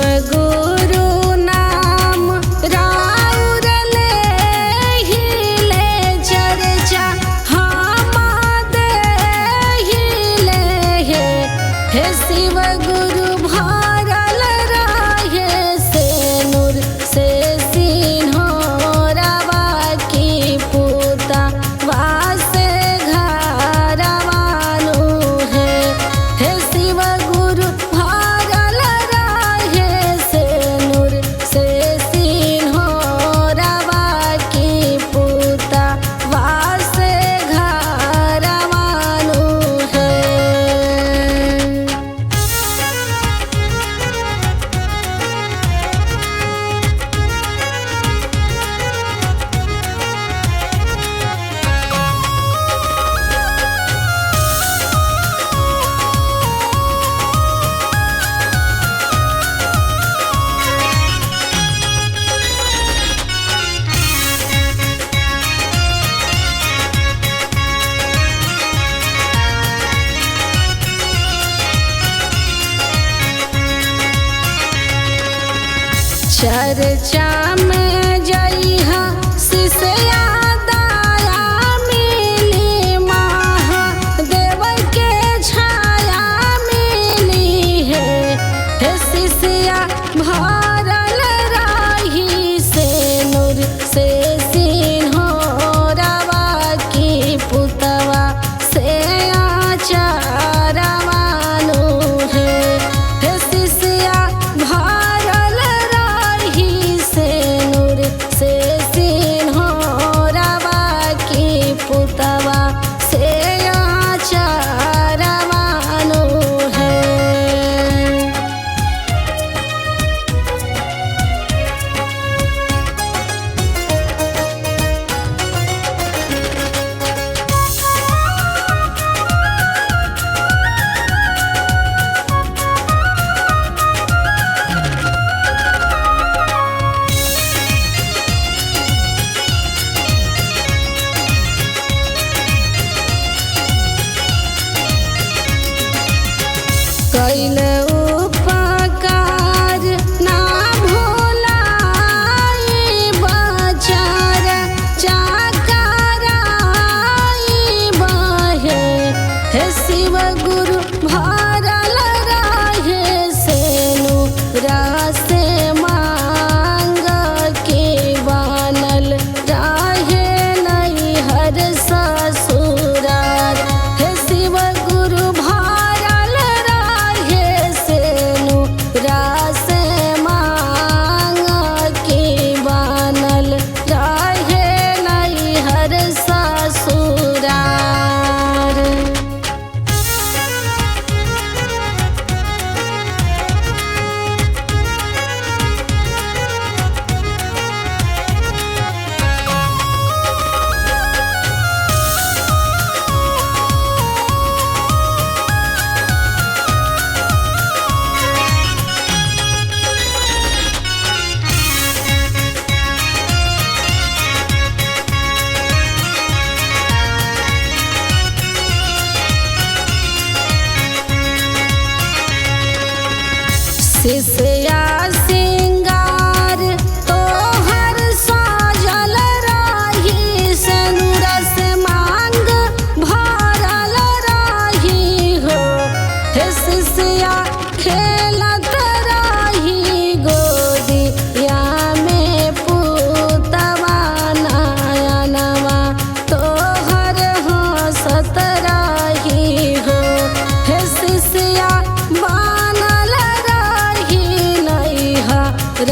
गुरु नाम राउर लेहिले चर्चा हम देहिले हे शिव गुरु भरल रहे से नूर से सिंहोरवा की पूता वासे घरवानु है हे शिव गुरु भरल रहे से नूर से सिंहोरवा की पूता वासे घरवानु है। चर्चा में जइहा शिष्या दया मिली महादेव के छाया मिली है हे शिष्या भरल रही से नूर से सिंहोरवा की पुतवा से आचारवानु है हे शिष्या भरल रही से नूर से सिंहोरवा की पुतवा से आचारवानु है। कैल उपकार ना भुलाई बचार चाकराई बहे हे शिव गुरु भरल रहे से नूरा से मांग के बनल रहे नैहर ससुरार हे शिव गुरु भरल रहे से नूरा से मांग के बनल रहे नैहर ससुरार। शिष्या सिंगार तोहर साजल रही से नूर से मांग भरल रही हो हे शिष्या खेलत रही गोदिया में पुतवा नयनवा तोहर हंसत रही हो हे शिष्या बनल रही नैहर